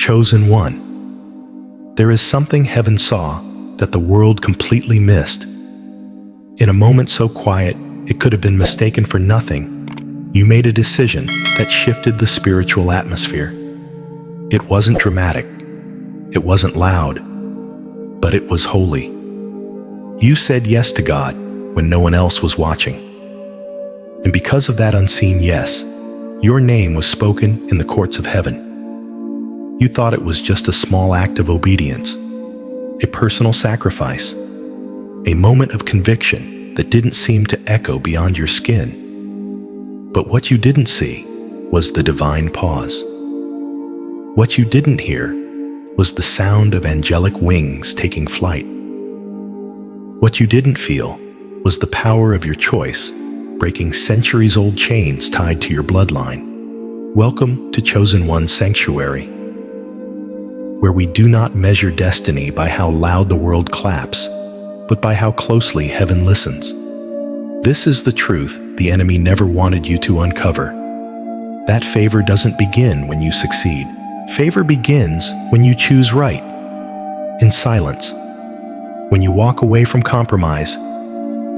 chosen one. There is something heaven saw that the world completely missed. In a moment so quiet, it could have been mistaken for nothing. You made a decision that shifted the spiritual atmosphere. It wasn't dramatic. It wasn't loud. But it was holy. You said yes to God when no one else was watching. And because of that unseen yes, your name was spoken in the courts of heaven. You thought it was just a small act of obedience, a personal sacrifice, a moment of conviction that didn't seem to echo beyond your skin. But what you didn't see was the divine pause. What you didn't hear was the sound of angelic wings taking flight. What you didn't feel was the power of your choice, breaking centuries-old chains tied to your bloodline. Welcome to Chosen One's Sanctuary, where we do not measure destiny by how loud the world claps, but by how closely heaven listens. This is the truth the enemy never wanted you to uncover. That favor doesn't begin when you succeed. Favor begins when you choose right, in silence, when you walk away from compromise,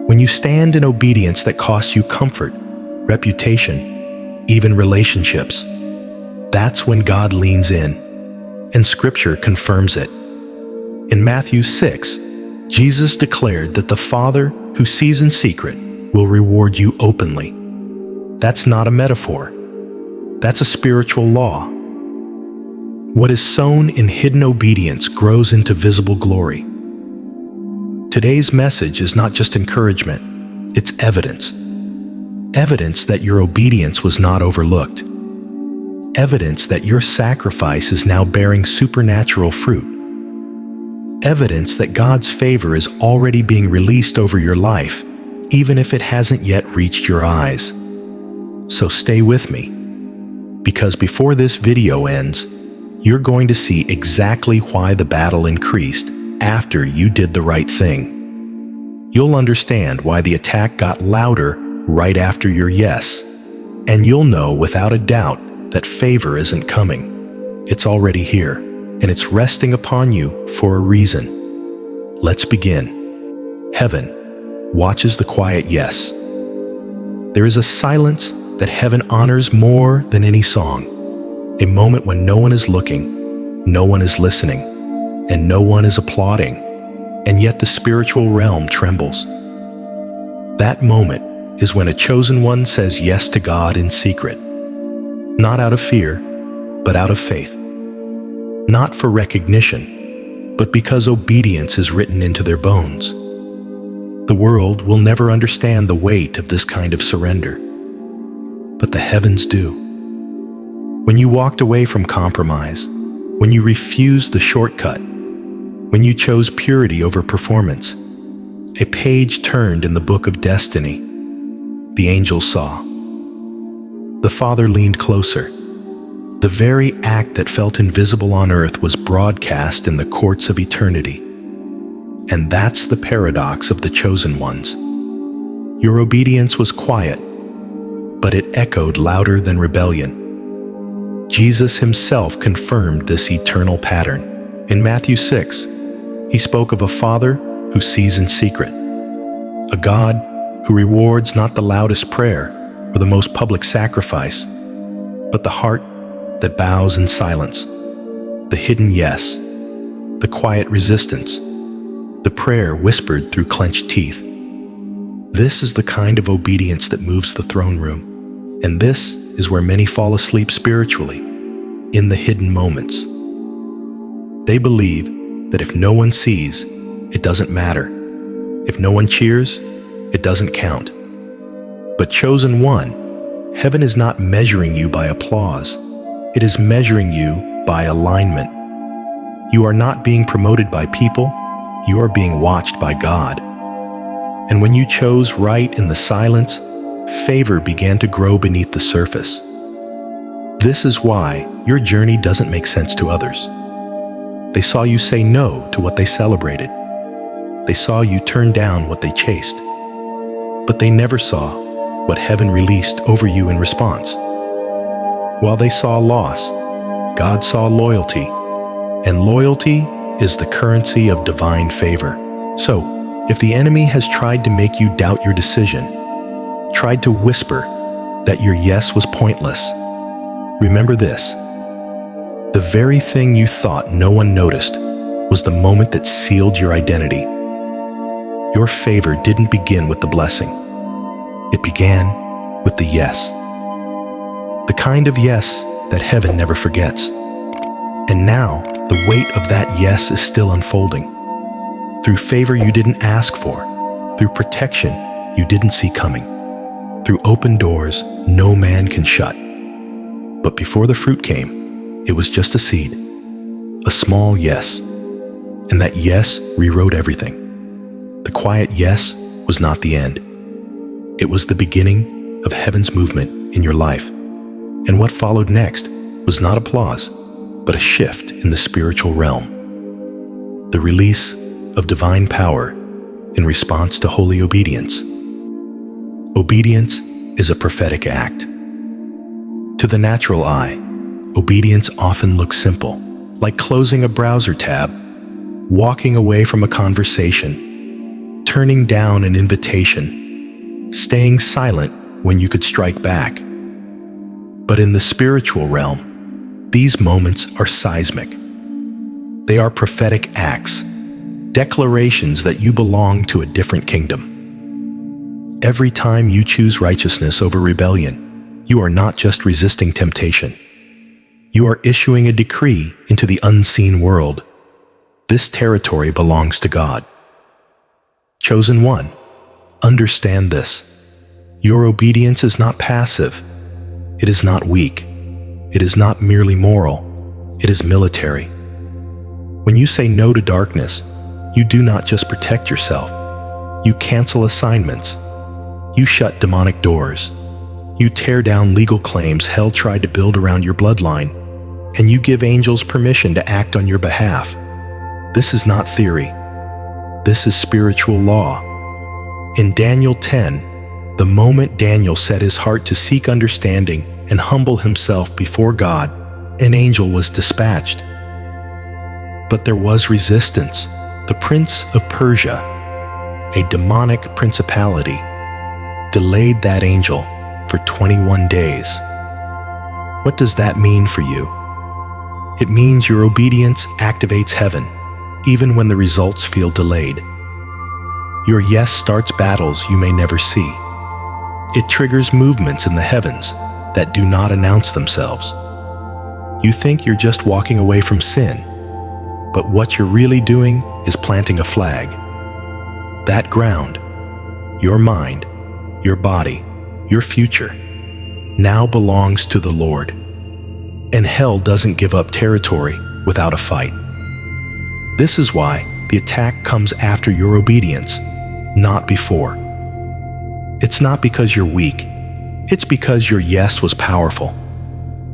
when you stand in obedience that costs you comfort, reputation, even relationships. That's when God leans in, and Scripture confirms it. In Matthew 6, Jesus declared that the Father who sees in secret will reward you openly. That's not a metaphor. That's a spiritual law. What is sown in hidden obedience grows into visible glory. Today's message is not just encouragement, it's evidence. Evidence that your obedience was not overlooked. Evidence that your sacrifice is now bearing supernatural fruit. Evidence that God's favor is already being released over your life, even if it hasn't yet reached your eyes. So stay with me, because before this video ends, you're going to see exactly why the battle increased after you did the right thing. You'll understand why the attack got louder right after your yes, and you'll know without a doubt that favor isn't coming. It's already here, and it's resting upon you for a reason. Let's begin. Heaven watches the quiet yes. There is a silence that heaven honors more than any song. A moment when no one is looking, no one is listening, and no one is applauding, and yet the spiritual realm trembles. That moment is when a chosen one says yes to God in secret, not out of fear, but out of faith. Not for recognition, but because obedience is written into their bones. The world will never understand the weight of this kind of surrender, but the heavens do. When you walked away from compromise, when you refused the shortcut, when you chose purity over performance, a page turned in the book of destiny. The angels saw. The Father leaned closer. The very act that felt invisible on earth was broadcast in the courts of eternity. And that's the paradox of the chosen ones. Your obedience was quiet, but it echoed louder than rebellion. Jesus himself confirmed this eternal pattern. In Matthew 6, he spoke of a Father who sees in secret, a God who rewards not the loudest prayer or the most public sacrifice, but the heart that bows in silence, the hidden yes, the quiet resistance, the prayer whispered through clenched teeth. This is the kind of obedience that moves the throne room, and this is where many fall asleep spiritually, in the hidden moments. They believe that if no one sees, it doesn't matter. If no one cheers, it doesn't count. But chosen one, heaven is not measuring you by applause. It is measuring you by alignment. You are not being promoted by people, you are being watched by God. And when you chose right in the silence, favor began to grow beneath the surface. This is why your journey doesn't make sense to others. They saw you say no to what they celebrated. They saw you turn down what they chased. But they never saw what heaven released over you in response. While they saw loss, God saw loyalty And loyalty is the currency of divine favor. So, if the enemy has tried to make you doubt your decision, tried to whisper that your yes was pointless, remember this: the very thing you thought no one noticed was the moment that sealed your identity. Your favor didn't begin with the blessing. It began with the yes. The kind of yes that heaven never forgets. And now, the weight of that yes is still unfolding. Through favor you didn't ask for, through protection you didn't see coming, through open doors no man can shut. But before the fruit came, it was just a seed, a small yes. And that yes rewrote everything. The quiet yes was not the end. It was the beginning of heaven's movement in your life. And what followed next was not applause, but a shift in the spiritual realm. The release of divine power in response to holy obedience. Obedience is a prophetic act. To the natural eye, obedience often looks simple, like closing a browser tab, walking away from a conversation, turning down an invitation, staying silent when you could strike back. But in the spiritual realm, these moments are seismic. They are prophetic acts, declarations that you belong to a different kingdom. Every time you choose righteousness over rebellion, you are not just resisting temptation. You are issuing a decree into the unseen world. This territory belongs to God. Chosen one, understand this. Your obedience is not passive. It is not weak. It is not merely moral. It is military. When you say no to darkness, you do not just protect yourself. You cancel assignments. You shut demonic doors. You tear down legal claims hell tried to build around your bloodline, and you give angels permission to act on your behalf. This is not theory. This is spiritual law. In Daniel 10, the moment Daniel set his heart to seek understanding and humble himself before God, an angel was dispatched. But there was resistance. The prince of Persia, a demonic principality, delayed that angel for 21 days. What does that mean for you? It means your obedience activates heaven, even when the results feel delayed. Your yes starts battles you may never see. It triggers movements in the heavens that do not announce themselves. You think you're just walking away from sin, but what you're really doing is planting a flag. That ground, your mind, your body, your future, now belongs to the Lord. And hell doesn't give up territory without a fight. This is why the attack comes after your obedience, not before. It's not because you're weak. It's because your yes was powerful.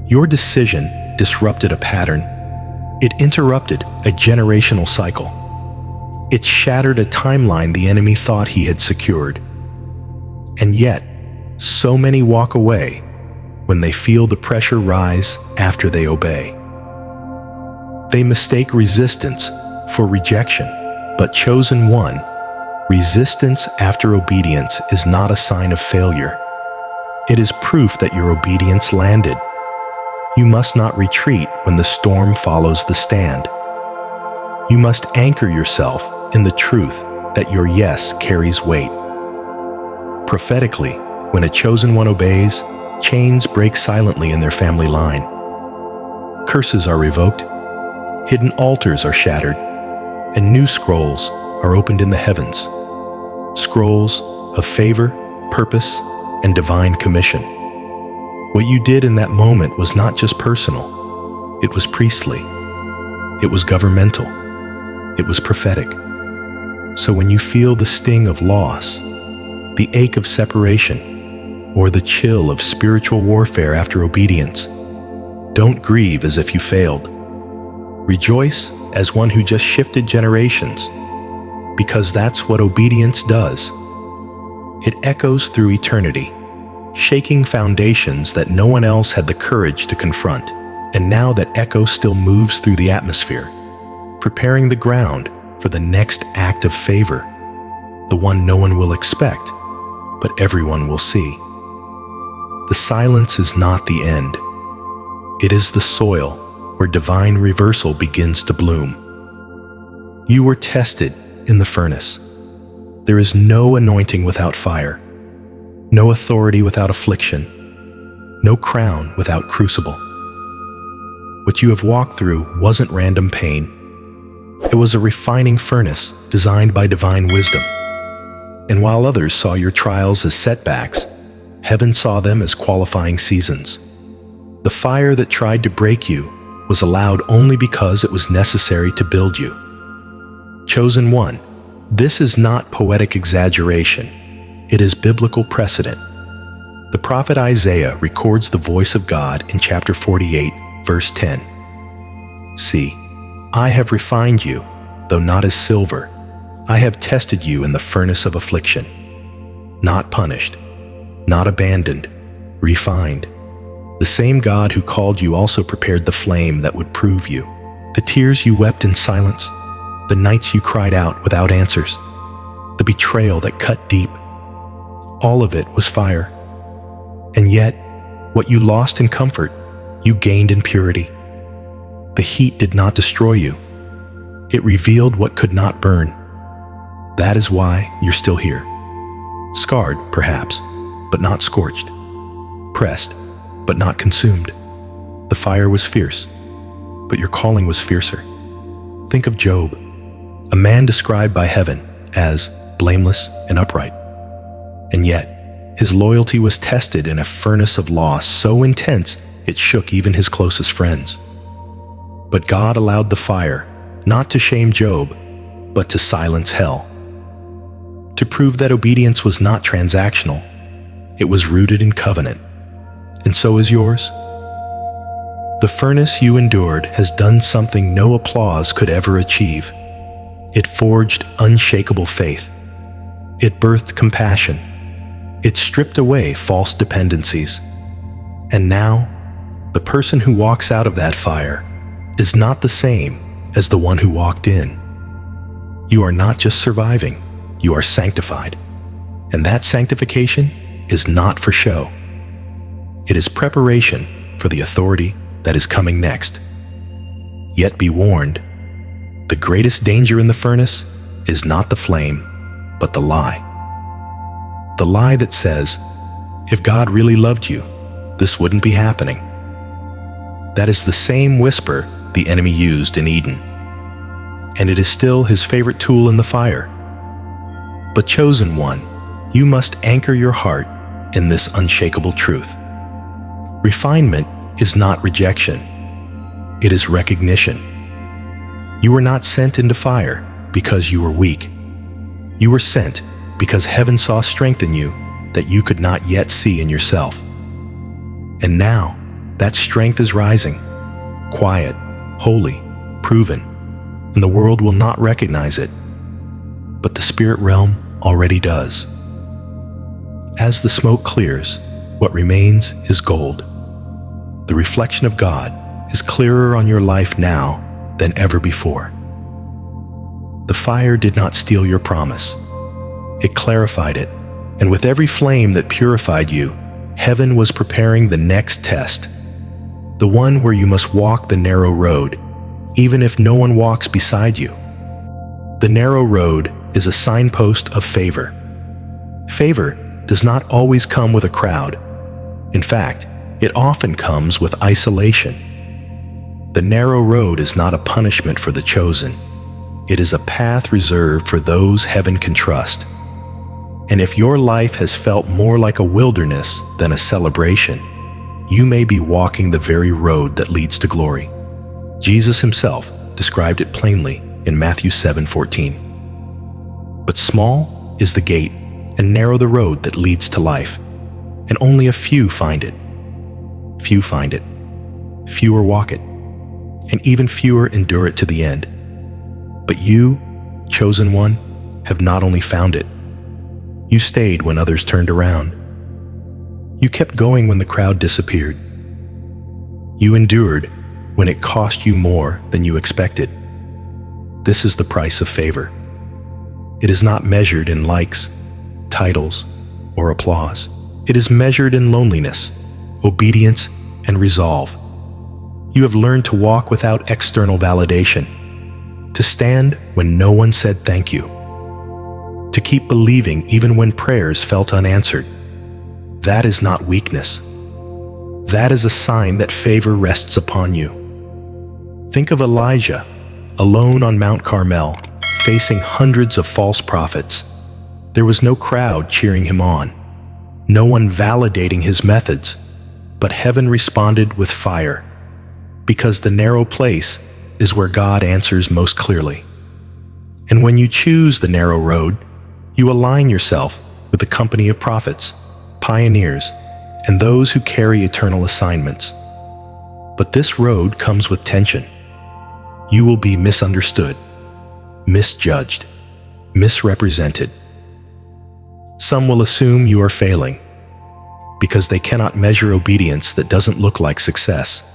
Your decision disrupted a pattern. It interrupted a generational cycle. It shattered a timeline the enemy thought he had secured. And yet, so many walk away when they feel the pressure rise after they obey. They mistake resistance for rejection, but chosen one, resistance after obedience is not a sign of failure. It is proof that your obedience landed. You must not retreat when the storm follows the stand. You must anchor yourself in the truth that your yes carries weight. Prophetically, when a chosen one obeys, chains break silently in their family line. Curses are revoked, hidden altars are shattered, and new scrolls are opened in the heavens. Scrolls of favor, purpose, and divine commission. What you did in that moment was not just personal. It was priestly. It was governmental. It was prophetic. So when you feel the sting of loss, the ache of separation, or the chill of spiritual warfare after obedience, don't grieve as if you failed. Rejoice as one who just shifted generations, because that's what obedience does. It echoes through eternity, shaking foundations that no one else had the courage to confront. And now that echo still moves through the atmosphere, preparing the ground for the next act of favor, the one no one will expect, but everyone will see. The silence is not the end. It is the soil where divine reversal begins to bloom. You were tested in the furnace. There is no anointing without fire, no authority without affliction, no crown without crucible. What you have walked through wasn't random pain. It was a refining furnace designed by divine wisdom. And while others saw your trials as setbacks, heaven saw them as qualifying seasons. The fire that tried to break you was allowed only because it was necessary to build you. Chosen one, this is not poetic exaggeration. It is biblical precedent. The prophet Isaiah records the voice of God in chapter 48, verse 10. See, I have refined you, though not as silver. I have tested you in the furnace of affliction. Not punished, not abandoned, refined. The same God who called you also prepared the flame that would prove you. The tears you wept in silence, the nights you cried out without answers, the betrayal that cut deep, all of it was fire. And yet, what you lost in comfort, you gained in purity. The heat did not destroy you. It revealed what could not burn. That is why you're still here. Scarred, perhaps, but not scorched. Pressed, but not consumed. The fire was fierce, but your calling was fiercer. Think of Job, a man described by heaven as blameless and upright. And yet, his loyalty was tested in a furnace of loss so intense it shook even his closest friends. But God allowed the fire not to shame Job, but to silence hell. To prove that obedience was not transactional, it was rooted in covenant. And so is yours. The furnace you endured has done something no applause could ever achieve. It forged unshakable faith. It birthed compassion. It stripped away false dependencies. And now, the person who walks out of that fire is not the same as the one who walked in. You are not just surviving, you are sanctified. And that sanctification is not for show. It is preparation for the authority that is coming next. Yet be warned, the greatest danger in the furnace is not the flame, but the lie. The lie that says, if God really loved you, this wouldn't be happening. That is the same whisper the enemy used in Eden. And it is still his favorite tool in the fire. But chosen one, you must anchor your heart in this unshakable truth. Refinement is not rejection. It is recognition. You were not sent into fire because you were weak. You were sent because heaven saw strength in you that you could not yet see in yourself. And now, that strength is rising, quiet, holy, proven, and the world will not recognize it. But the spirit realm already does. As the smoke clears, what remains is gold. The reflection of God is clearer on your life now than ever before. The fire did not steal your promise. It clarified it, and with every flame that purified you, heaven was preparing the next test, the one where you must walk the narrow road, even if no one walks beside you. The narrow road is a signpost of favor. Favor does not always come with a crowd. In fact, it often comes with isolation. The narrow road is not a punishment for the chosen. It is a path reserved for those heaven can trust. And if your life has felt more like a wilderness than a celebration, you may be walking the very road that leads to glory. Jesus himself described it plainly in Matthew 7:14. But small is the gate and narrow the road that leads to life, and only a few find it. Few find it. Fewer walk it, and even fewer endure it to the end. But you, chosen one, have not only found it, you stayed when others turned around. You kept going when the crowd disappeared. You endured when it cost you more than you expected. This is the price of favor. It is not measured in likes, titles, or applause. It is measured in loneliness, obedience, and resolve. You have learned to walk without external validation, to stand when no one said thank you, to keep believing even when prayers felt unanswered. That is not weakness. That is a sign that favor rests upon you. Think of Elijah, alone on Mount Carmel, facing hundreds of false prophets. There was no crowd cheering him on, no one validating his methods, but heaven responded with fire, because the narrow place is where God answers most clearly. And when you choose the narrow road, you align yourself with the company of prophets, pioneers, and those who carry eternal assignments. But this road comes with tension. You will be misunderstood, misjudged, misrepresented. Some will assume you are failing because they cannot measure obedience that doesn't look like success.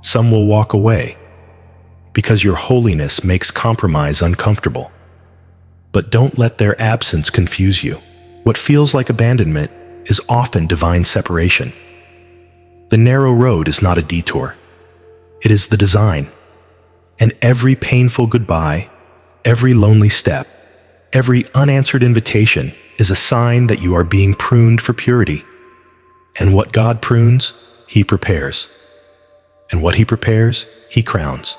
Some will walk away because your holiness makes compromise uncomfortable. But don't let their absence confuse you. What feels like abandonment is often divine separation. The narrow road is not a detour. It is the design. And every painful goodbye, every lonely step, every unanswered invitation is a sign that you are being pruned for purity. And what God prunes, He prepares. And what He prepares, He crowns.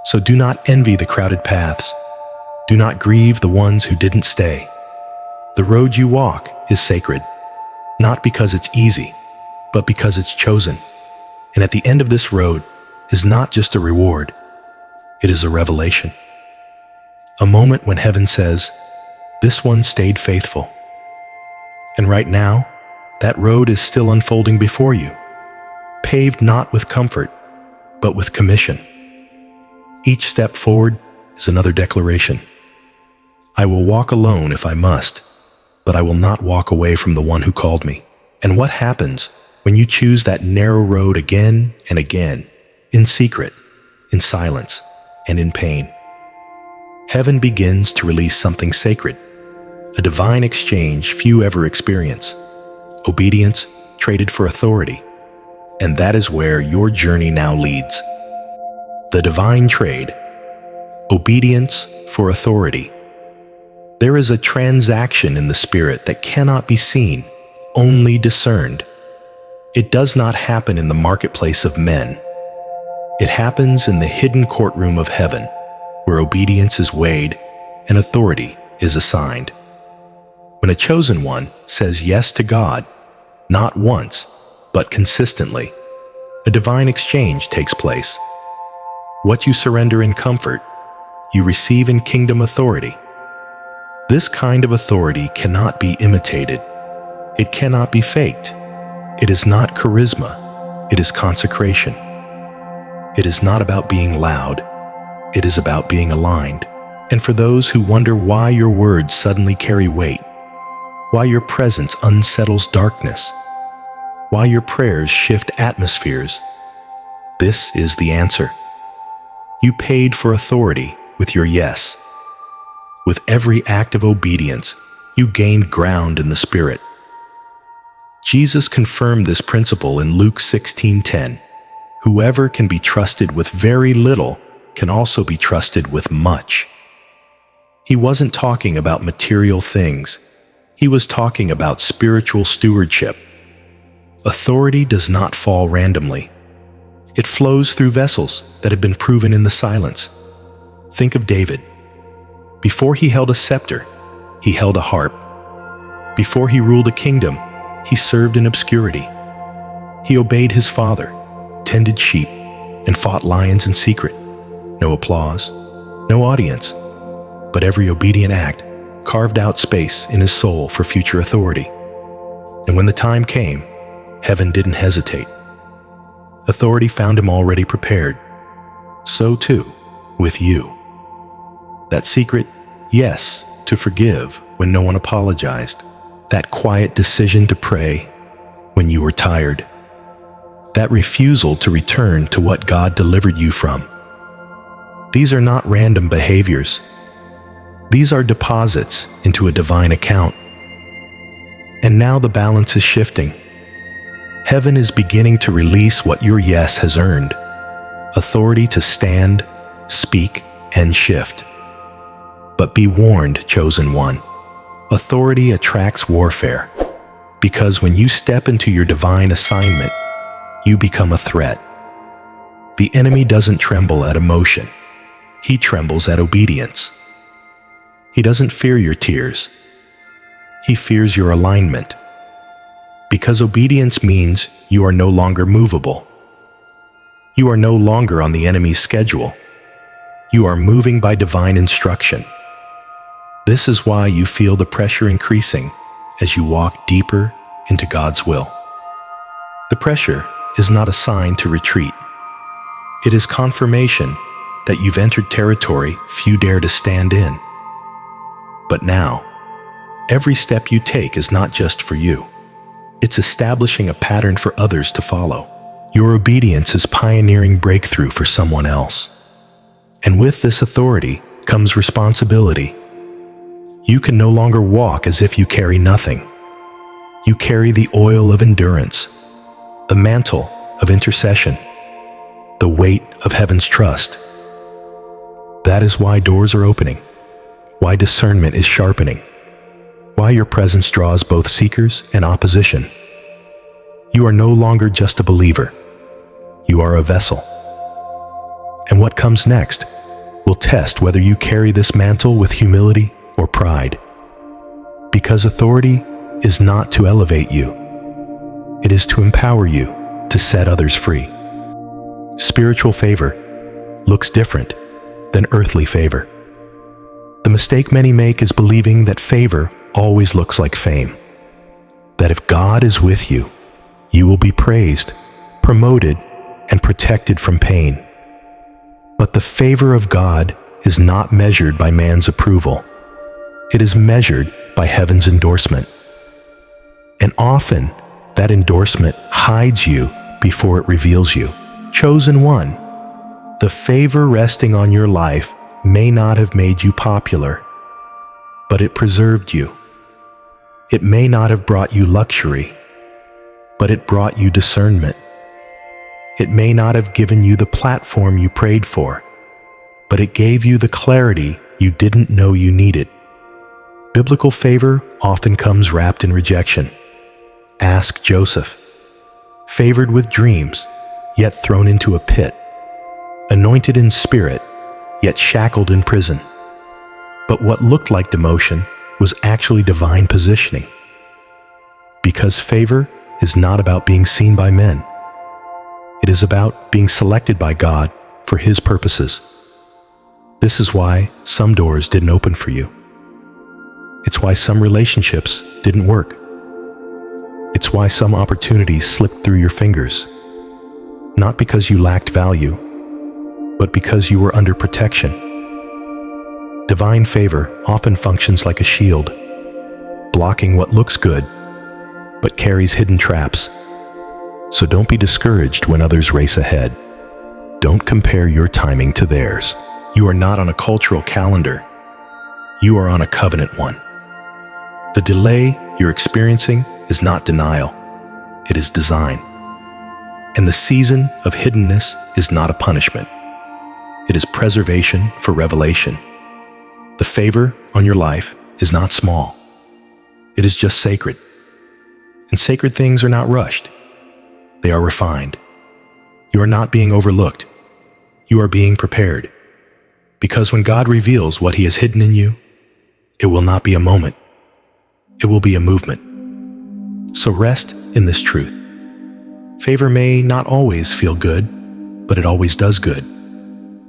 So do not envy the crowded paths. Do not grieve the ones who didn't stay. The road you walk is sacred, not because it's easy, but because it's chosen. And at the end of this road is not just a reward, it is a revelation. A moment when heaven says, "This one stayed faithful." And right now, that road is still unfolding before you, paved not with comfort, but with commission. Each step forward is another declaration. I will walk alone if I must, but I will not walk away from the one who called me. And what happens when you choose that narrow road again and again, in secret, in silence, and in pain? Heaven begins to release something sacred, a divine exchange few ever experience. Obedience traded for authority. And that is where your journey now leads. The divine trade, obedience for authority. There is a transaction in the spirit that cannot be seen, only discerned. It does not happen in the marketplace of men. It happens in the hidden courtroom of heaven, where obedience is weighed and authority is assigned. When a chosen one says yes to God, not once, but consistently, a divine exchange takes place. What you surrender in comfort, you receive in kingdom authority. This kind of authority cannot be imitated. It cannot be faked. It is not charisma. It is consecration. It is not about being loud. It is about being aligned. And for those who wonder why your words suddenly carry weight, why your presence unsettles darkness, why your prayers shift atmospheres, this is the answer. You paid for authority with your yes. With every act of obedience, you gained ground in the Spirit. Jesus confirmed this principle in Luke 16:10. Whoever can be trusted with very little can also be trusted with much. He wasn't talking about material things. He was talking about spiritual stewardship. Authority does not fall randomly. It flows through vessels that have been proven in the silence. Think of David. Before he held a scepter, he held a harp. Before he ruled a kingdom, he served in obscurity. He obeyed his father, tended sheep, and fought lions in secret. No applause, no audience, but every obedient act carved out space in his soul for future authority. And when the time came, heaven didn't hesitate. Authority found him already prepared. So too, with you. That secret yes to forgive when no one apologized. That quiet decision to pray when you were tired. that refusal to return to what God delivered you from. These are not random behaviors. These are deposits into a divine account. And now the balance is shifting. Heaven is beginning to release what your yes has earned: authority to stand, speak, and shift. But be warned, chosen one. Authority attracts warfare, because when you step into your divine assignment, you become a threat. The enemy doesn't tremble at emotion. He trembles at obedience. He doesn't fear your tears. He fears your alignment. Because obedience means you are no longer movable. You are no longer on the enemy's schedule. You are moving by divine instruction. This is why you feel the pressure increasing as you walk deeper into God's will. The pressure is not a sign to retreat. It is confirmation that you've entered territory few dare to stand in. But now, every step you take is not just for you. It's establishing a pattern for others to follow. Your obedience is pioneering breakthrough for someone else. And with this authority comes responsibility. You can no longer walk as if you carry nothing. You carry the oil of endurance, the mantle of intercession, the weight of heaven's trust. That is why doors are opening, why discernment is sharpening, why your presence draws both seekers and opposition. You are no longer just a believer. You are a vessel. And what comes next will test whether you carry this mantle with humility or pride. Because authority is not to elevate you. It is to empower you to set others free. Spiritual favor looks different than earthly favor. The mistake many make is believing that favor always looks like fame. That if God is with you, you will be praised, promoted, and protected from pain. But the favor of God is not measured by man's approval. It is measured by heaven's endorsement. And often, that endorsement hides you before it reveals you. Chosen one, the favor resting on your life may not have made you popular, but it preserved you. It may not have brought you luxury, but it brought you discernment. It may not have given you the platform you prayed for, but it gave you the clarity you didn't know you needed. Biblical favor often comes wrapped in rejection. Ask Joseph. Favored with dreams, yet thrown into a pit. Anointed in spirit, yet shackled in prison. But what looked like demotion was actually divine positioning. Because favor is not about being seen by men. It is about being selected by God for His purposes. This is why some doors didn't open for you. It's why some relationships didn't work. It's why some opportunities slipped through your fingers. Not because you lacked value, but because you were under protection. Divine favor often functions like a shield, blocking what looks good, but carries hidden traps. So don't be discouraged when others race ahead. Don't compare your timing to theirs. You are not on a cultural calendar. You are on a covenant one. The delay you're experiencing is not denial. It is design. And the season of hiddenness is not a punishment. It is preservation for revelation. The favor on your life is not small. It is just sacred. And sacred things are not rushed. They are refined. You are not being overlooked. You are being prepared. Because when God reveals what He has hidden in you, it will not be a moment. It will be a movement. So rest in this truth. Favor may not always feel good, but it always does good.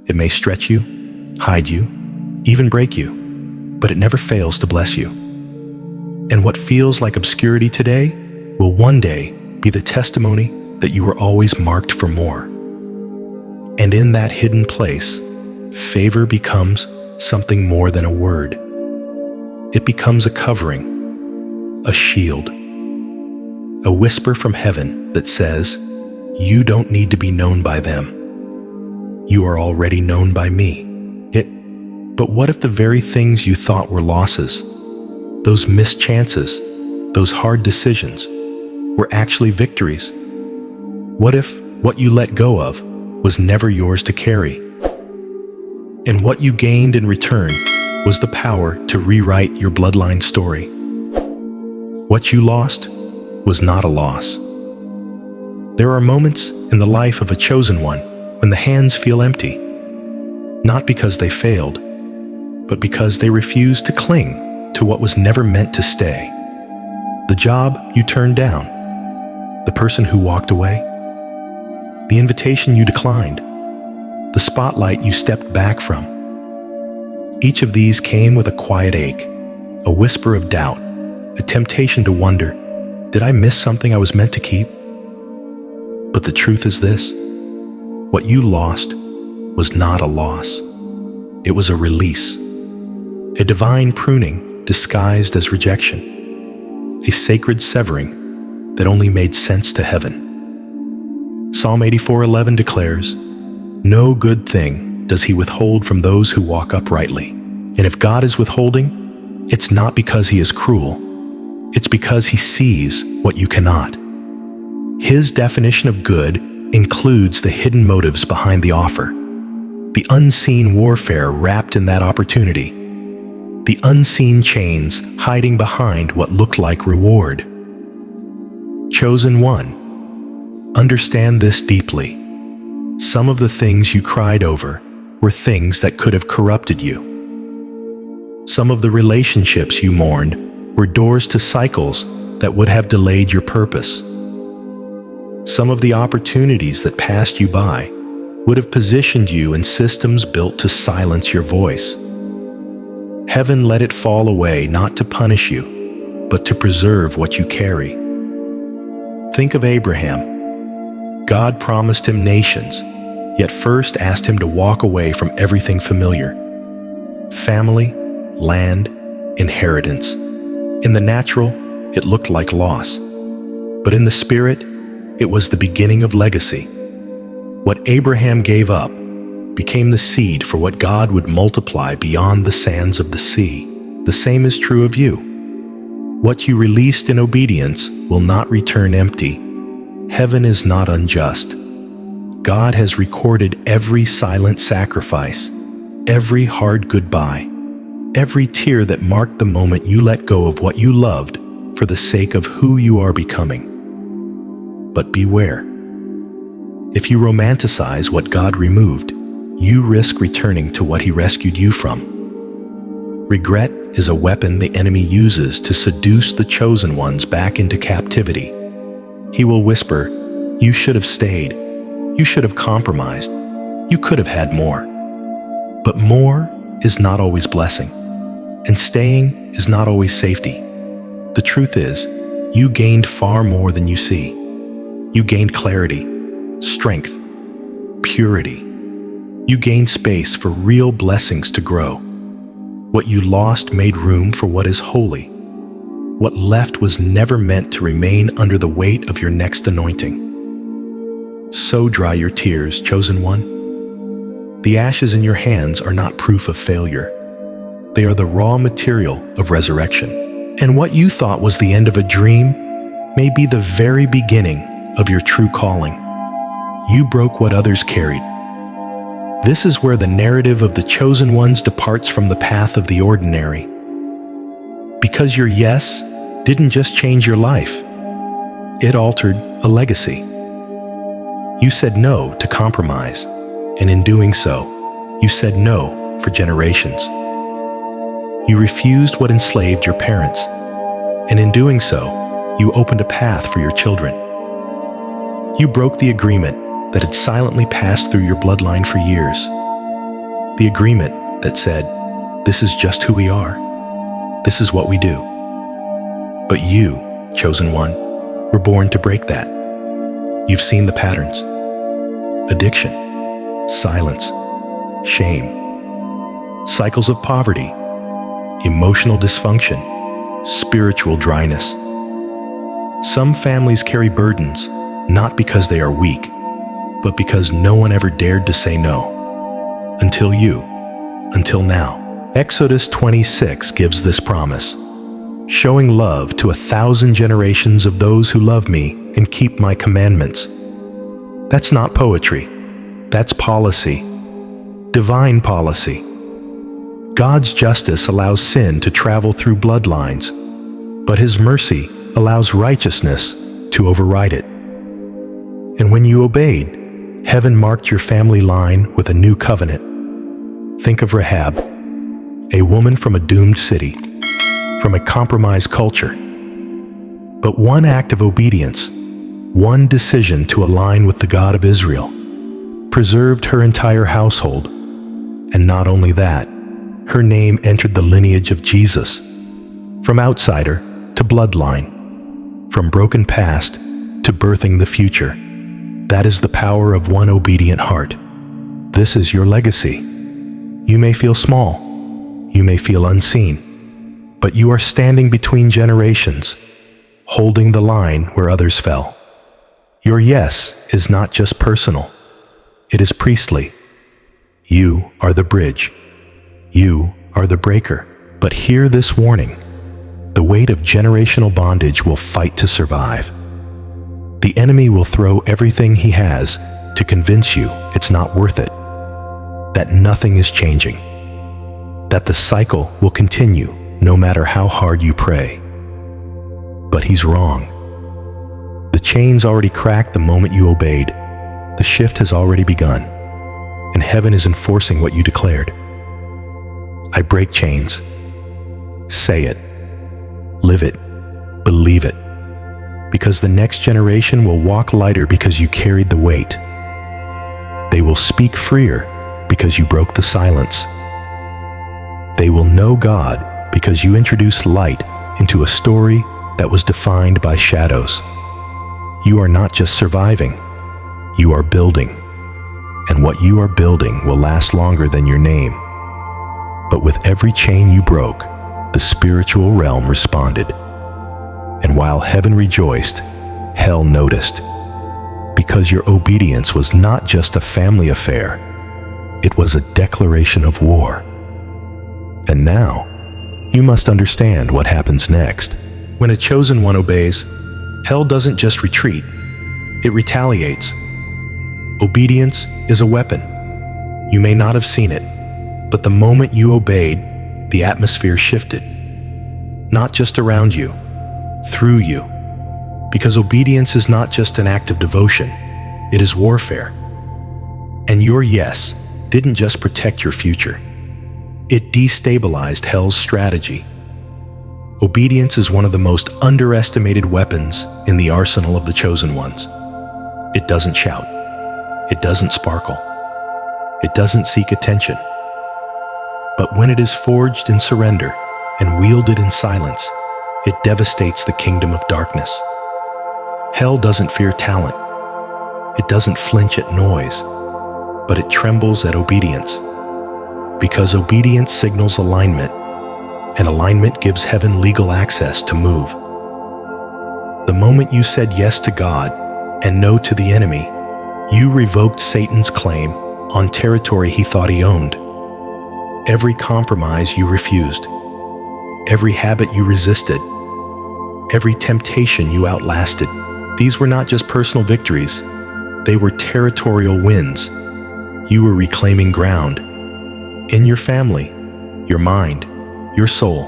It may stretch you, hide you, even break you, but it never fails to bless you. And what feels like obscurity today will one day be the testimony that you were always marked for more. And in that hidden place, favor becomes something more than a word. It becomes a covering, a shield, a whisper from heaven that says, You don't need to be known by them. You are already known by me. But what if the very things you thought were losses, those missed chances, those hard decisions, were actually victories? What if what you let go of was never yours to carry? And what you gained in return was the power to rewrite your bloodline story. What you lost was not a loss. There are moments in the life of a chosen one when the hands feel empty, not because they failed, but because they refused to cling to what was never meant to stay. The job you turned down, the person who walked away, the invitation you declined, the spotlight you stepped back from. Each of these came with a quiet ache, a whisper of doubt, a temptation to wonder, did I miss something I was meant to keep? But the truth is this: what you lost was not a loss. It was a release, a divine pruning disguised as rejection, a sacred severing that only made sense to heaven. Psalm 84:11 declares, "No good thing does he withhold from those who walk uprightly." And if God is withholding, it's not because he is cruel. It's because he sees what you cannot. His definition of good includes the hidden motives behind the offer, the unseen warfare wrapped in that opportunity, the unseen chains hiding behind what looked like reward. Chosen one, understand this deeply. Some of the things you cried over were things that could have corrupted you. Some of the relationships you mourned were doors to cycles that would have delayed your purpose. Some of the opportunities that passed you by would have positioned you in systems built to silence your voice. Heaven let it fall away not to punish you, but to preserve what you carry. Think of Abraham. God promised him nations, yet first asked him to walk away from everything familiar: family, land, inheritance. In the natural, it looked like loss, but in the spirit, it was the beginning of legacy. What Abraham gave up became the seed for what God would multiply beyond the sands of the sea. The same is true of you. What you released in obedience will not return empty. Heaven is not unjust. God has recorded every silent sacrifice, every hard goodbye, every tear that marked the moment you let go of what you loved for the sake of who you are becoming. But beware. If you romanticize what God removed, you risk returning to what he rescued you from. Regret is a weapon the enemy uses to seduce the chosen ones back into captivity. He will whisper, "You should have stayed. You should have compromised. You could have had more." But more is not always blessing, and staying is not always safety. The truth is, you gained far more than you see. You gained clarity, strength, purity. You gained space for real blessings to grow. What you lost made room for what is holy. What left was never meant to remain under the weight of your next anointing. So dry your tears, chosen one. The ashes in your hands are not proof of failure. They are the raw material of resurrection. And what you thought was the end of a dream may be the very beginning of your true calling. You broke what others carried. This is where the narrative of the chosen ones departs from the path of the ordinary. Because your yes didn't just change your life, it altered a legacy. You said no to compromise, and in doing so, you said no for generations. You refused what enslaved your parents, and in doing so, you opened a path for your children. You broke the agreement that had silently passed through your bloodline for years. The agreement that said, "This is just who we are. This is what we do." But you, chosen one, were born to break that. You've seen the patterns: addiction, silence, shame, cycles of poverty, emotional dysfunction, spiritual dryness. Some families carry burdens not because they are weak, but because no one ever dared to say no. Until now. Exodus 26 gives this promise, showing love to 1,000 generations of those who love me and keep my commandments. That's not poetry. That's policy. Divine policy. God's justice allows sin to travel through bloodlines, but His mercy allows righteousness to override it. And when you obeyed, heaven marked your family line with a new covenant. Think of Rahab, a woman from a doomed city, from a compromised culture. But one act of obedience, one decision to align with the God of Israel, preserved her entire household. And not only that, her name entered the lineage of Jesus, from outsider to bloodline, from broken past to birthing the future. That is the power of one obedient heart. This is your legacy. You may feel small, you may feel unseen, but you are standing between generations, holding the line where others fell. Your yes is not just personal, it is priestly. You are the bridge. You are the breaker. But hear this warning. The weight of generational bondage will fight to survive. The enemy will throw everything he has to convince you it's not worth it, that nothing is changing, that the cycle will continue no matter how hard you pray. But he's wrong. The chains already cracked the moment you obeyed. The shift has already begun, and heaven is enforcing what you declared. I break chains. Say it. Live it. Believe it. Because the next generation will walk lighter because you carried the weight. They will speak freer because you broke the silence. They will know God because you introduced light into a story that was defined by shadows. You are not just surviving, you are building. And what you are building will last longer than your name. But with every chain you broke, the spiritual realm responded. And while heaven rejoiced, hell noticed. Because your obedience was not just a family affair, it was a declaration of war. And now, you must understand what happens next. When a chosen one obeys, hell doesn't just retreat, it retaliates. Obedience is a weapon. You may not have seen it, but the moment you obeyed, the atmosphere shifted. Not just around you, through you. Because obedience is not just an act of devotion, it is warfare. And your yes didn't just protect your future, it destabilized hell's strategy. Obedience is one of the most underestimated weapons in the arsenal of the chosen ones. It doesn't shout. It doesn't sparkle. It doesn't seek attention. But when it is forged in surrender and wielded in silence, it devastates the kingdom of darkness. Hell doesn't fear talent. It doesn't flinch at noise, but it trembles at obedience. Because obedience signals alignment, and alignment gives heaven legal access to move. The moment you said yes to God and no to the enemy, you revoked Satan's claim on territory he thought he owned. Every compromise you refused, every habit you resisted, every temptation you outlasted. These were not just personal victories, they were territorial wins. You were reclaiming ground in your family, your mind, your soul.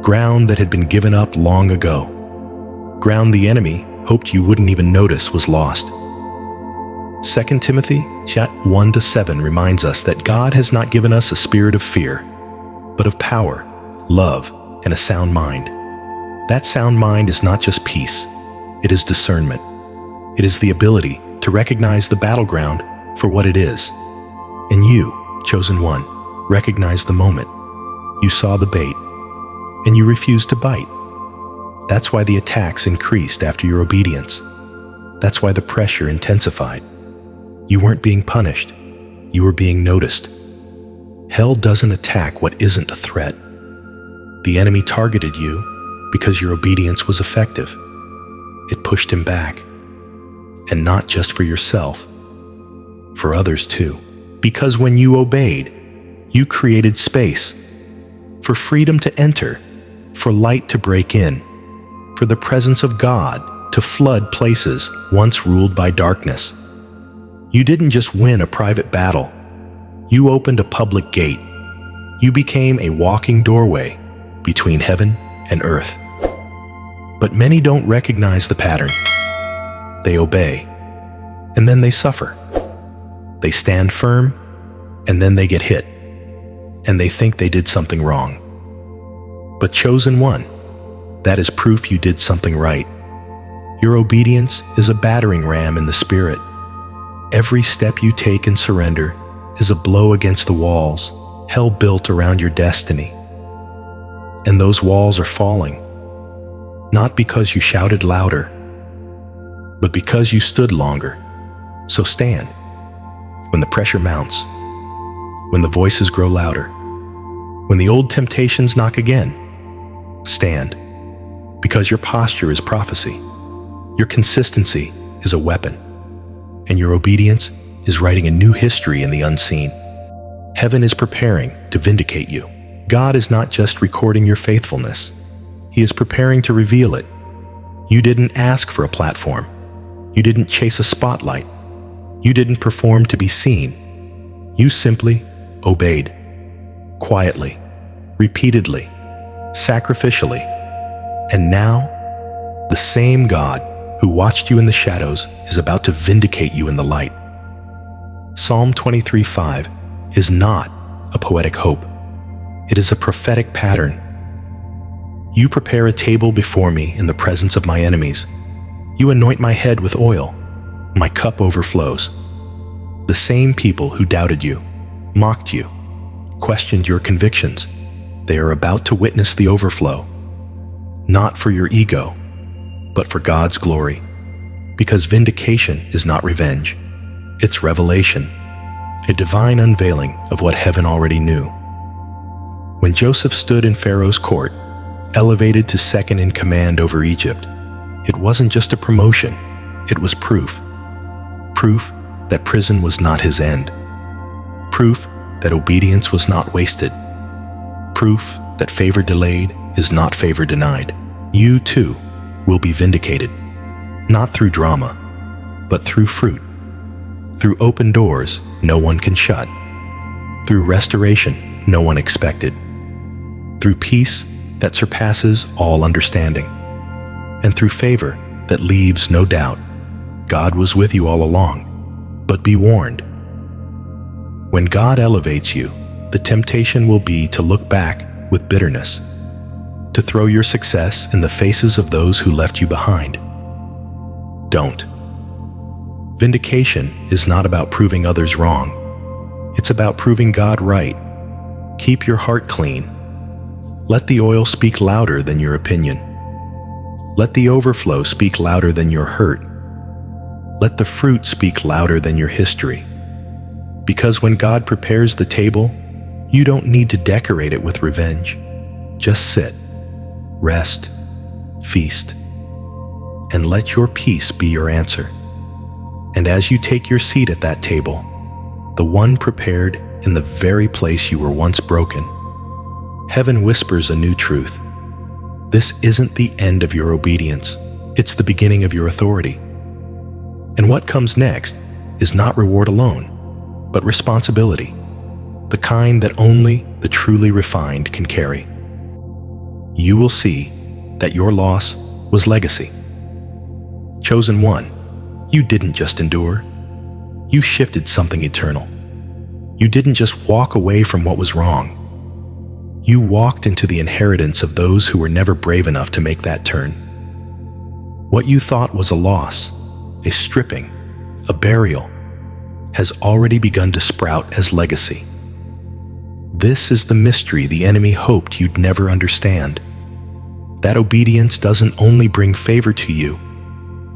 Ground that had been given up long ago. Ground the enemy hoped you wouldn't even notice was lost. 2 Timothy 1-7 reminds us that God has not given us a spirit of fear, but of power, love, and a sound mind. That sound mind is not just peace, it is discernment. It is the ability to recognize the battleground for what it is. And you, chosen one, recognize the moment. You saw the bait, and you refused to bite. That's why the attacks increased after your obedience. That's why the pressure intensified. You weren't being punished, you were being noticed. Hell doesn't attack what isn't a threat. The enemy targeted you because your obedience was effective. It pushed him back. And not just for yourself, for others too. Because when you obeyed, you created space for freedom to enter, for light to break in, for the presence of God to flood places once ruled by darkness. You didn't just win a private battle. You opened a public gate. You became a walking doorway between heaven and earth. But many don't recognize the pattern. They obey, and then they suffer. They stand firm, and then they get hit, and they think they did something wrong. But chosen one, that is proof you did something right. Your obedience is a battering ram in the spirit. Every step you take in surrender is a blow against the walls hell built around your destiny. And those walls are falling, not because you shouted louder, but because you stood longer. So stand. When the pressure mounts, when the voices grow louder, when the old temptations knock again, stand. Because your posture is prophecy, your consistency is a weapon, and your obedience is writing a new history in the unseen. Heaven is preparing to vindicate you. God is not just recording your faithfulness, He is preparing to reveal it. You didn't ask for a platform. You didn't chase a spotlight. You didn't perform to be seen. You simply obeyed. Quietly, repeatedly, sacrificially. And now, the same God who watched you in the shadows is about to vindicate you in the light. Psalm 23:5 is not a poetic hope. It is a prophetic pattern. You prepare a table before me in the presence of my enemies. You anoint my head with oil. My cup overflows. The same people who doubted you, mocked you, questioned your convictions, they are about to witness the overflow. Not for your ego, but for God's glory. Because vindication is not revenge. It's revelation, a divine unveiling of what heaven already knew. When Joseph stood in Pharaoh's court, elevated to second in command over Egypt, it wasn't just a promotion, it was proof. Proof that prison was not his end. Proof that obedience was not wasted. Proof that favor delayed is not favor denied. You too will be vindicated, not through drama, but through fruit. Through open doors no one can shut. Through restoration no one expected. Through peace that surpasses all understanding. And through favor that leaves no doubt. God was with you all along. But be warned. When God elevates you, the temptation will be to look back with bitterness, to throw your success in the faces of those who left you behind. Don't. Vindication is not about proving others wrong. It's about proving God right. Keep your heart clean. Let the oil speak louder than your opinion. Let the overflow speak louder than your hurt. Let the fruit speak louder than your history. Because when God prepares the table, you don't need to decorate it with revenge. Just sit, rest, feast, and let your peace be your answer. And as you take your seat at that table, the one prepared in the very place you were once broken, heaven whispers a new truth. This isn't the end of your obedience. It's the beginning of your authority. And what comes next is not reward alone, but responsibility, the kind that only the truly refined can carry. You will see that your loss was legacy. Chosen one, you didn't just endure. You shifted something eternal. You didn't just walk away from what was wrong. You walked into the inheritance of those who were never brave enough to make that turn. What you thought was a loss, a stripping, a burial, has already begun to sprout as legacy. This is the mystery the enemy hoped you'd never understand. That obedience doesn't only bring favor to you,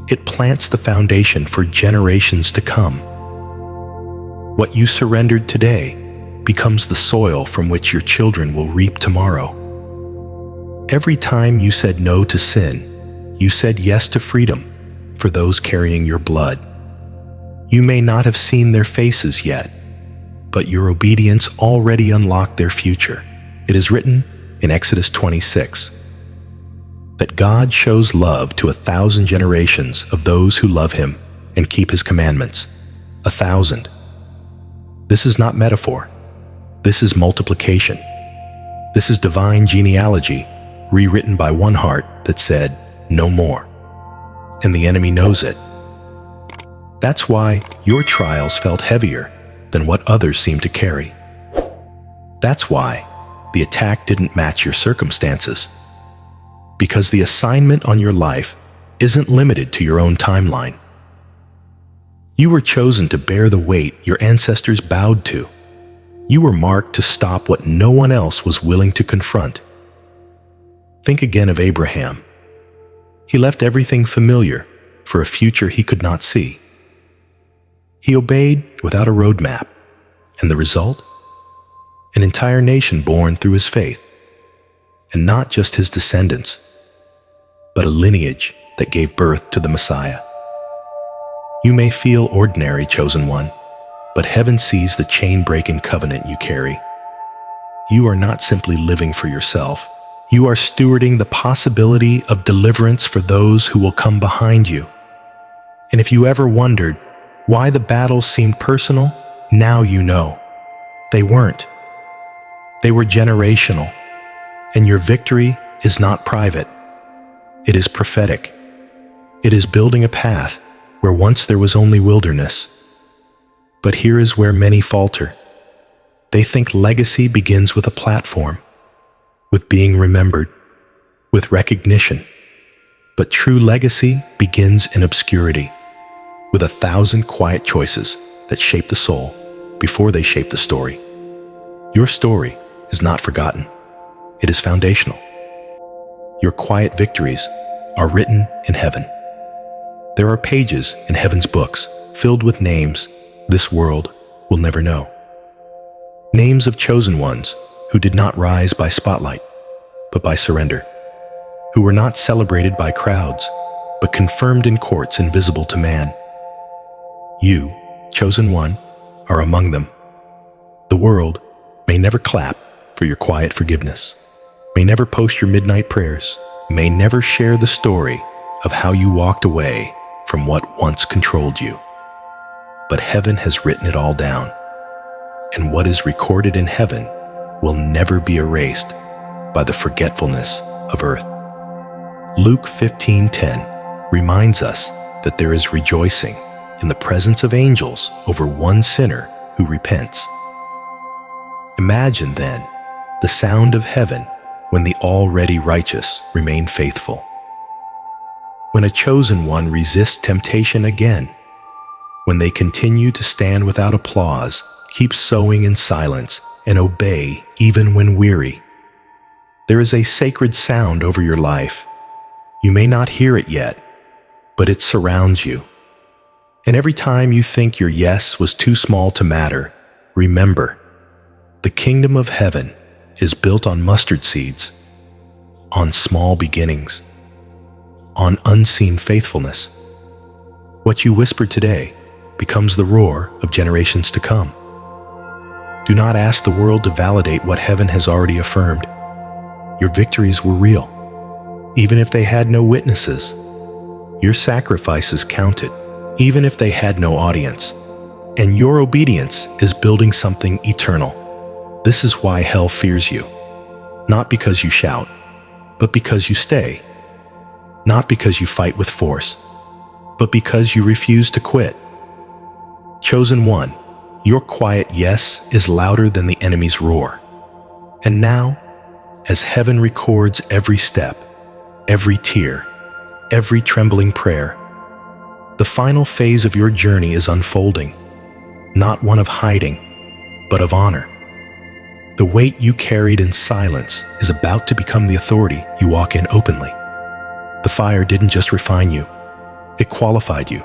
it plants the foundation for generations to come. What you surrendered today becomes the soil from which your children will reap tomorrow. Every time you said no to sin, you said yes to freedom for those carrying your blood. You may not have seen their faces yet, but your obedience already unlocked their future. It is written in Exodus 26 that God shows love to 1,000 generations of those who love him and keep his commandments. 1,000. This is not metaphor. This is multiplication. This is divine genealogy, rewritten by one heart that said, "No more." And the enemy knows it. That's why your trials felt heavier than what others seem to carry. That's why the attack didn't match your circumstances. Because the assignment on your life isn't limited to your own timeline. You were chosen to bear the weight your ancestors bowed to. You were marked to stop what no one else was willing to confront. Think again of Abraham. He left everything familiar for a future he could not see. He obeyed without a roadmap, and the result? An entire nation born through his faith, and not just his descendants, but a lineage that gave birth to the Messiah. You may feel ordinary, chosen one, but heaven sees the chain-breaking covenant you carry. You are not simply living for yourself. You are stewarding the possibility of deliverance for those who will come behind you. And if you ever wondered why the battles seemed personal, now you know. They weren't. They were generational. And your victory is not private. It is prophetic. It is building a path where once there was only wilderness. But here is where many falter. They think legacy begins with a platform, with being remembered, with recognition. But true legacy begins in obscurity, with 1,000 quiet choices that shape the soul before they shape the story. Your story is not forgotten. It is foundational. Your quiet victories are written in heaven. There are pages in heaven's books filled with names this world will never know. Names of chosen ones who did not rise by spotlight, but by surrender. Who were not celebrated by crowds, but confirmed in courts invisible to man. You, chosen one, are among them. The world may never clap for your quiet forgiveness, may never post your midnight prayers, may never share the story of how you walked away from what once controlled you. But heaven has written it all down, and what is recorded in heaven will never be erased by the forgetfulness of earth. Luke 15:10 reminds us that there is rejoicing in the presence of angels over one sinner who repents. Imagine then the sound of heaven when the already righteous remain faithful. When a chosen one resists temptation again, when they continue to stand without applause, keep sowing in silence, and obey even when weary. There is a sacred sound over your life. You may not hear it yet, but it surrounds you. And every time you think your yes was too small to matter, remember, the kingdom of heaven is built on mustard seeds, on small beginnings, on unseen faithfulness. What you whisper today becomes the roar of generations to come. Do not ask the world to validate what heaven has already affirmed. Your victories were real, even if they had no witnesses. Your sacrifices counted, even if they had no audience. And your obedience is building something eternal. This is why hell fears you. Not because you shout, but because you stay. Not because you fight with force, but because you refuse to quit. Chosen one, your quiet yes is louder than the enemy's roar. And now, as heaven records every step, every tear, every trembling prayer, the final phase of your journey is unfolding, not one of hiding, but of honor. The weight you carried in silence is about to become the authority you walk in openly. The fire didn't just refine you, it qualified you.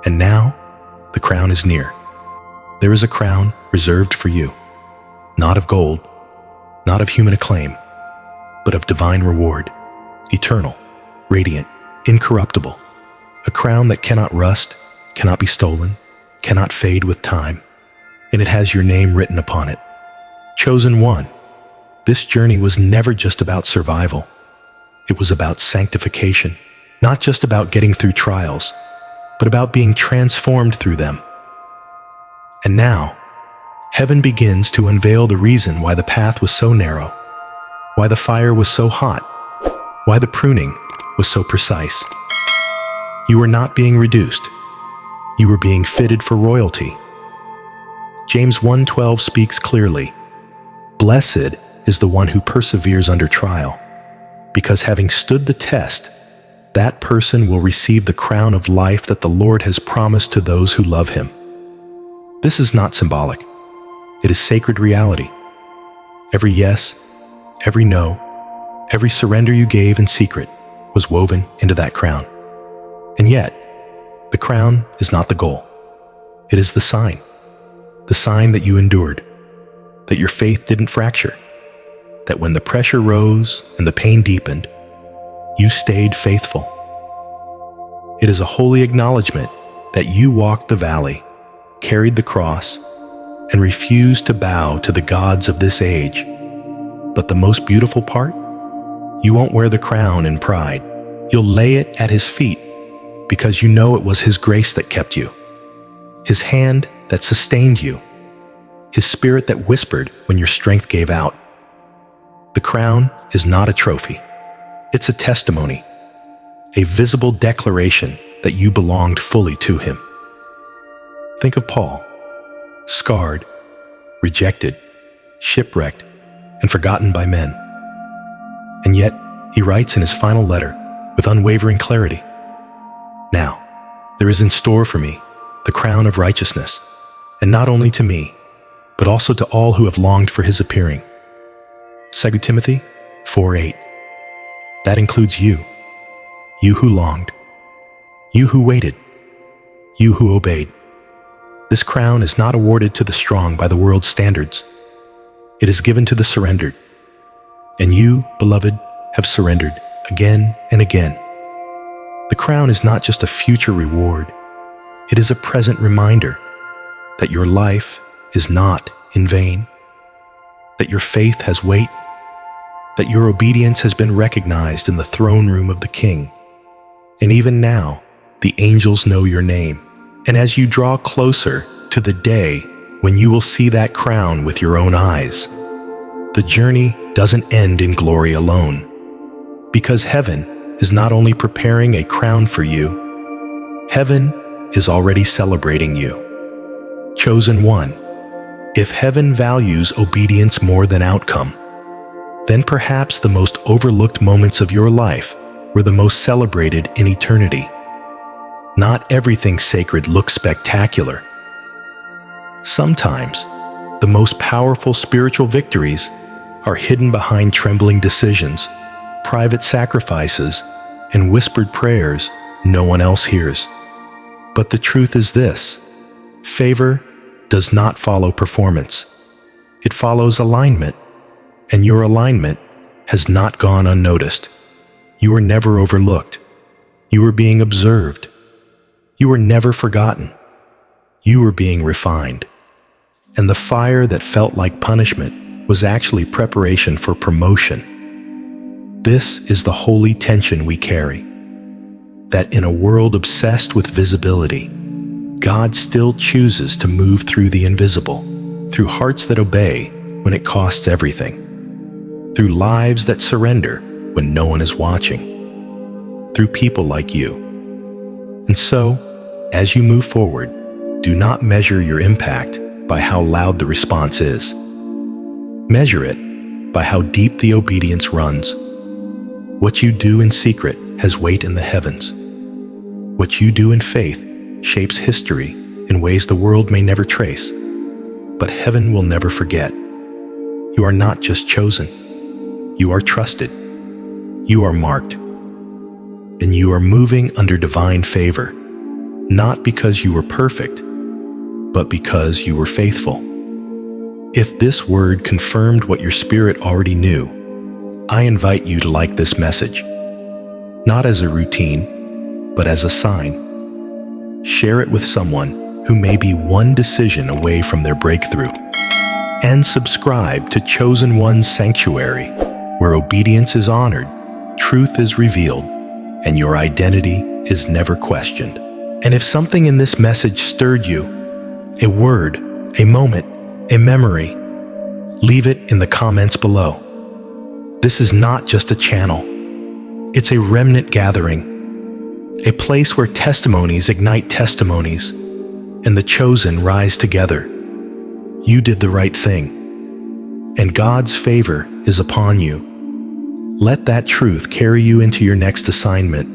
And now, the crown is near. There is a crown reserved for you, not of gold, not of human acclaim, but of divine reward, eternal, radiant, incorruptible. a crown that cannot rust, cannot be stolen, cannot fade with time, and it has your name written upon it. Chosen one. This journey was never just about survival. It was about sanctification, not just about getting through trials, but about being transformed through them. And now, heaven begins to unveil the reason why the path was so narrow, why the fire was so hot, why the pruning was so precise. You were not being reduced. You were being fitted for royalty. James 1:12 speaks clearly. Blessed is the one who perseveres under trial, because having stood the test, that person will receive the crown of life that the Lord has promised to those who love him. This is not symbolic. It is sacred reality. Every yes, every no, every surrender you gave in secret was woven into that crown. And yet, the crown is not the goal. It is the sign that you endured, that your faith didn't fracture, that when the pressure rose and the pain deepened, you stayed faithful. It is a holy acknowledgement that you walked the valley, carried the cross, and refused to bow to the gods of this age. But the most beautiful part? You won't wear the crown in pride. You'll lay it at his feet because you know it was his grace that kept you, his hand that sustained you, his spirit that whispered when your strength gave out. The crown is not a trophy. It's a testimony, a visible declaration that you belonged fully to him. Think of Paul, scarred, rejected, shipwrecked, and forgotten by men. And yet, he writes in his final letter with unwavering clarity, "Now, there is in store for me the crown of righteousness, and not only to me, but also to all who have longed for his appearing." 2 Timothy 4:8. That includes you who longed, you who waited, you who obeyed. This crown is not awarded to the strong by the world's standards. It is given to the surrendered. And you, beloved, have surrendered again and again. The crown is not just a future reward. It is a present reminder that your life is not in vain, that your faith has weight, that your obedience has been recognized in the throne room of the King. And even now, the angels know your name. And as you draw closer to the day when you will see that crown with your own eyes, the journey doesn't end in glory alone, because heaven is not only preparing a crown for you, heaven is already celebrating you. Chosen one. If heaven values obedience more than outcome, then perhaps the most overlooked moments of your life were the most celebrated in eternity. Not everything sacred looks spectacular. Sometimes, the most powerful spiritual victories are hidden behind trembling decisions, private sacrifices, and whispered prayers no one else hears. But the truth is this: favor does not follow performance. It follows alignment, and your alignment has not gone unnoticed. You were never overlooked. You were being observed. You were never forgotten. You were being refined. And the fire that felt like punishment was actually preparation for promotion. This is the holy tension we carry, that in a world obsessed with visibility, God still chooses to move through the invisible, through hearts that obey when it costs everything, through lives that surrender when no one is watching, through people like you. And so, as you move forward, do not measure your impact by how loud the response is. Measure it by how deep the obedience runs. What you do in secret has weight in the heavens. What you do in faith shapes history in ways the world may never trace, but heaven will never forget. You are not just chosen. You are trusted. You are marked. And you are moving under divine favor, not because you were perfect, but because you were faithful. If this word confirmed what your spirit already knew, I invite you to like this message, not as a routine, but as a sign. Share it with someone who may be one decision away from their breakthrough. And subscribe to Chosen One's Sanctuary, where obedience is honored, truth is revealed, and your identity is never questioned. And if something in this message stirred you, a word, a moment, a memory, leave it in the comments below. This is not just a channel. It's a remnant gathering, a place where testimonies ignite testimonies, and the chosen rise together. You did the right thing, and God's favor is upon you. Let that truth carry you into your next assignment,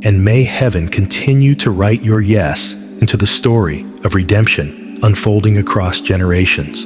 and may heaven continue to write your yes into the story of redemption unfolding across generations.